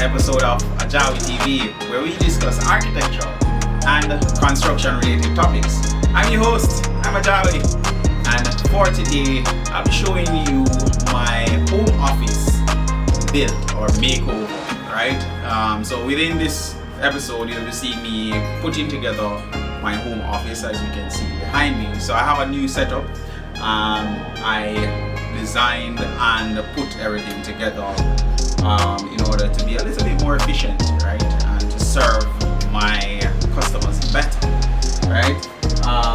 episode of AJAWI TV, where we discuss architecture and construction related topics. I'm your host, I'm AJAWI, and for today I'll be showing you my home office build or makeover, right? So within this episode you'll be seeing me putting together my home office, as you can see behind me. So I have a new setup. I designed and put everything together in order to be a little bit more efficient, right, and to serve my customers better, right?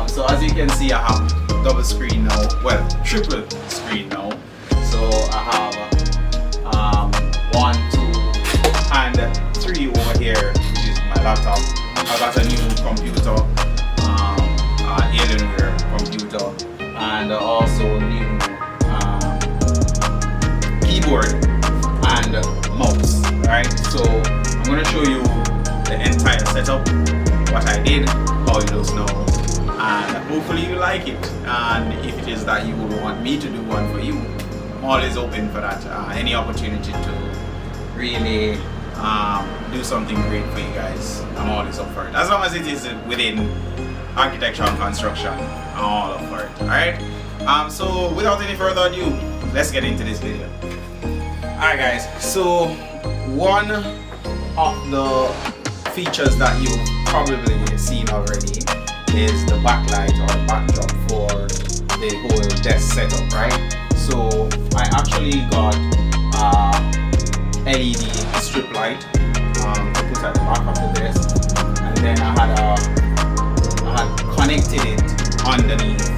So as you can see, I have double screen now, well, triple screen now. So I have 1, 2, and 3 over here, which is my laptop. I got a new computer, Alienware computer, and also new keyboard and mouse, right? So I'm going to show you the entire setup, what I did, how it looks now, and hopefully you like it. And if it is that you would want me to do one for you, I'm always open for that. Any opportunity to really do something great for you guys, I'm always up for it. As long as it is within architecture and construction, I'm all up for it. Alright? So without any further ado, let's get into this video. Alright guys, so one of the features that you've probably seen already is the backlight or backdrop for the whole desk setup, right? So I actually got LED strip light to put at the back of the desk, and then I had connected it underneath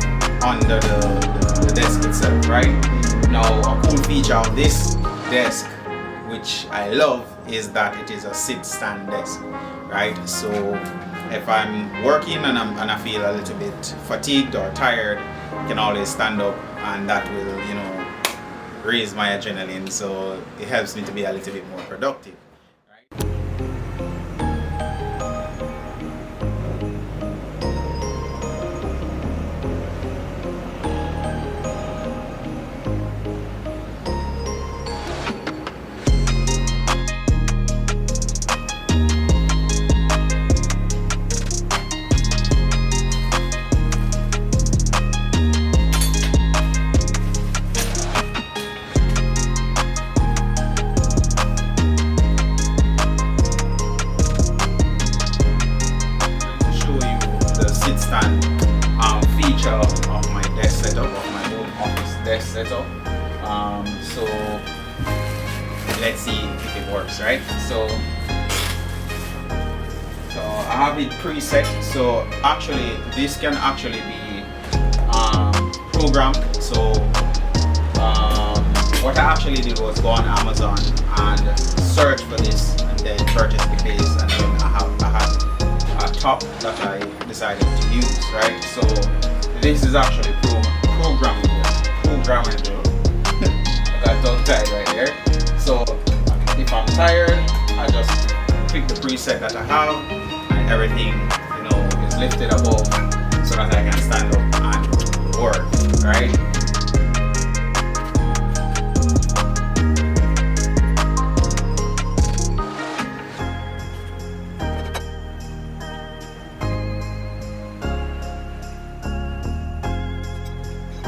under the desk itself, right? Now a cool feature of this desk, which I love, is that it is a sit-stand desk, right? So if I'm working and I feel a little bit fatigued or tired, I can always stand up, and that will, you know, raise my adrenaline, so it helps me to be a little bit more productive. Feature of my desk setup, of my home office desk setup. So let's see if it works, right? So I have it preset. So actually this can actually be programmed. So what I actually did was go on Amazon and search for this, and then purchase the base, and then I had a top that I decided to use, right? So this is actually programmable. I got tongue tied right there. So if I'm tired, I just pick the preset that I have, and everything, you know, is lifted above so that I can stand up and work, right?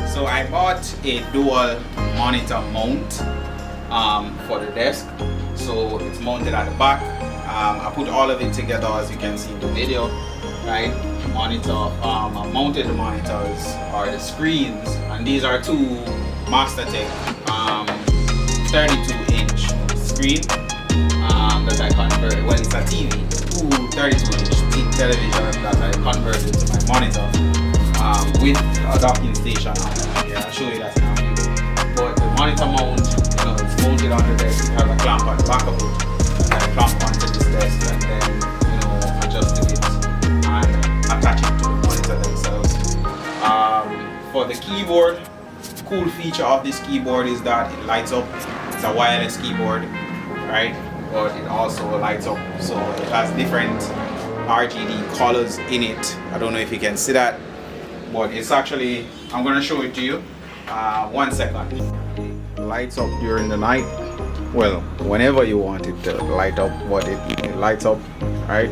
So I bought a dual monitor mount for the desk. So it's mounted at the back. I put all of it together, as you can see in the video, right? Monitor, I mounted the monitors or the screens, and these are two MasterTech 32-inch screen that I converted. Well, it's a TV, two 32-inch television that I converted to my monitor. With a docking station on it. Yeah, I'll show you that in a few. But the monitor mount, you know, it's mounted on the desk. It has a clamp on the back of it, and I clamp onto this desk, and then, you know, adjust it and attach it to the monitor themselves. For the keyboard, cool feature of this keyboard is that it lights up. It's a wireless keyboard, right? But it also lights up, so it has different RGB colors in it. I don't know if you can see that, but it's actually, I'm going to show it to you. 1 second. Lights up during the night. well, whenever you want it to light up, what it lights up, right?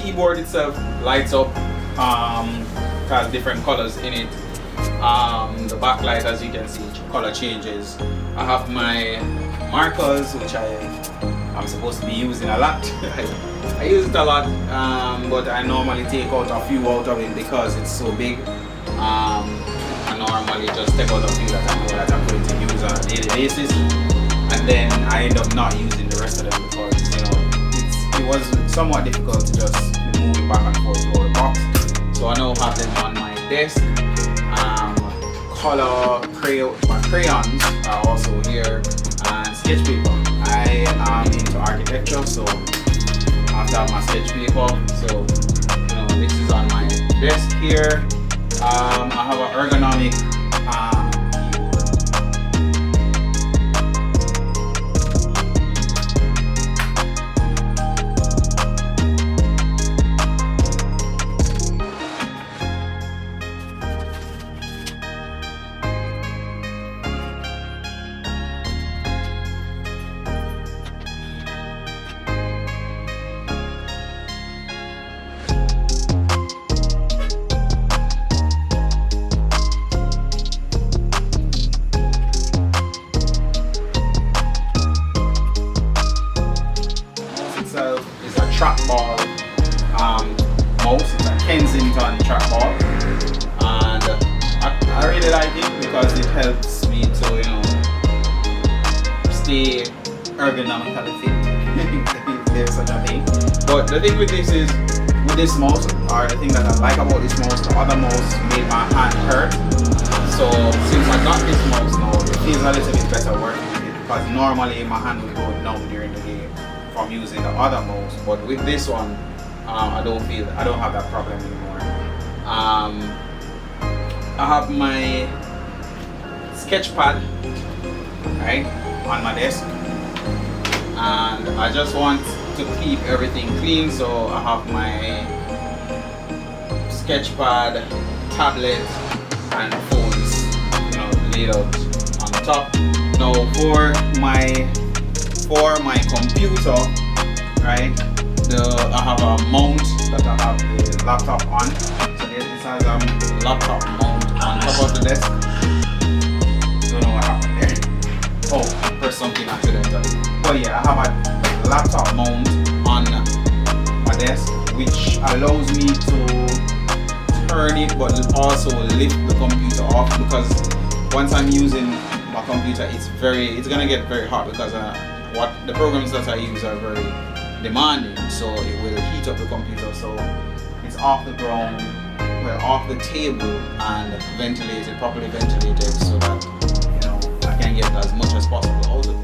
Keyboard itself lights up, has different colors in it. The backlight, as you can see, color changes. I have my markers, which I'm supposed to be using a lot. I use it a lot, but I normally take out a few out of it because it's so big. I normally just take out a few that I know that I'm going to use on a daily basis, and then I end up not using the rest of them because, you know, it was somewhat difficult to just move it back and forth through the box. So I now have them on my desk. My crayons are also here, and sketch paper. I am into architecture, so I have to have my sketch paper. So, you know, this is on my desk here. I have an ergonomic trackball mouse. It's a Kensington trackball, and I really like it because it helps me to, you know, stay ergonomically fit, if there's such a thing. But the thing with this is, with this mouse, or the thing that I like about this mouse, the other mouse made my hand hurt. So since I got this mouse now, it feels a little bit better working with it, because normally my hand would go numb during the day from using the other mouse, but with this one, I don't have that problem anymore. I have my sketch pad right on my desk, and I just want to keep everything clean, so I have my sketch pad, tablet, and phones, you know, laid out on top. Now for my computer, right, I have a mount that I have the laptop on. So this has a laptop mount on top of the desk. Don't know what happened there. Oh, press something accidentally. But yeah, I have a laptop mount on my desk, which allows me to turn it but also lift the computer off, because once I'm using my computer, it's gonna get very hot, because the programs that I use are very demanding, so it will heat up the computer. So it's off the ground, well, off the table, and ventilated, properly ventilated, so that, you know, I can get as much as possible out of it.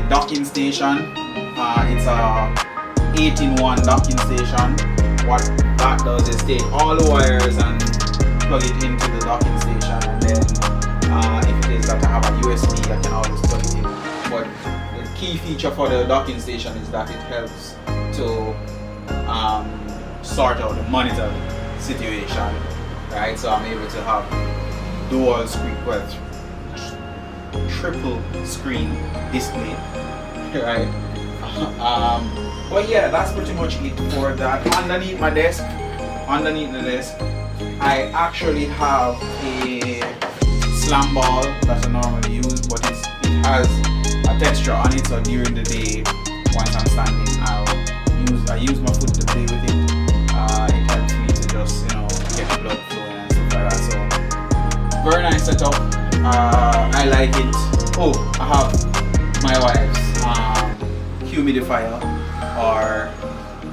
docking station. It's a 8-in-1 docking station. What that does is take all the wires and plug it into the docking station, and then if it is that I have a USB, I can always plug it in. But the key feature for the docking station is that it helps to sort out the monitor situation, right? So I'm able to have dual screen, well, triple screen display, right? But yeah, that's pretty much it for that. Underneath the desk, I actually have a slam ball that I normally use, but it has a texture on it, so during the day, once I'm standing, I use my foot to play with it. It helps me to just, you know, get the blood flowing and stuff like that. So very nice setup. I like it. Oh, I have my wife's humidifier, or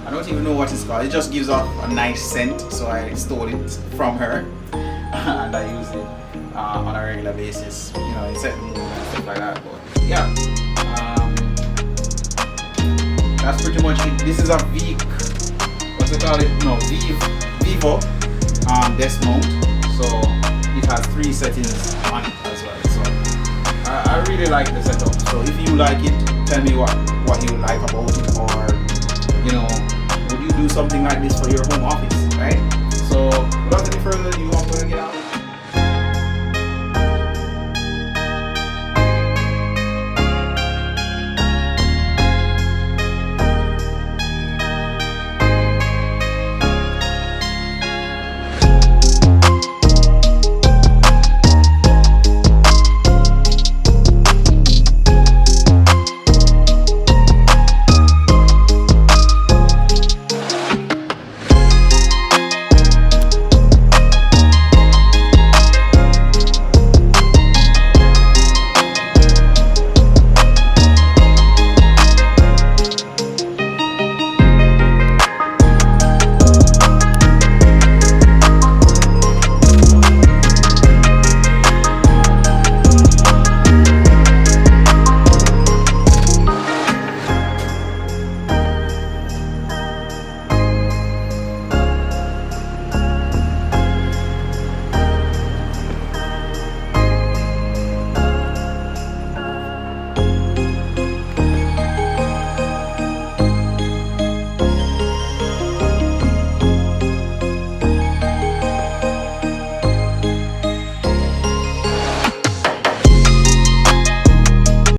I don't even know what it's called. It just gives off a nice scent, so I stole it from her and I use it on a regular basis. You know, it set the mood and stuff like that. But yeah, that's pretty much it. This is a Vivo desk mount, so it has 3 settings on it as well. So I really like the setup. So if you like it, tell me what you like about it, or you know, would you do something like this for your home office, right? So without any further ado, I'm going to get out.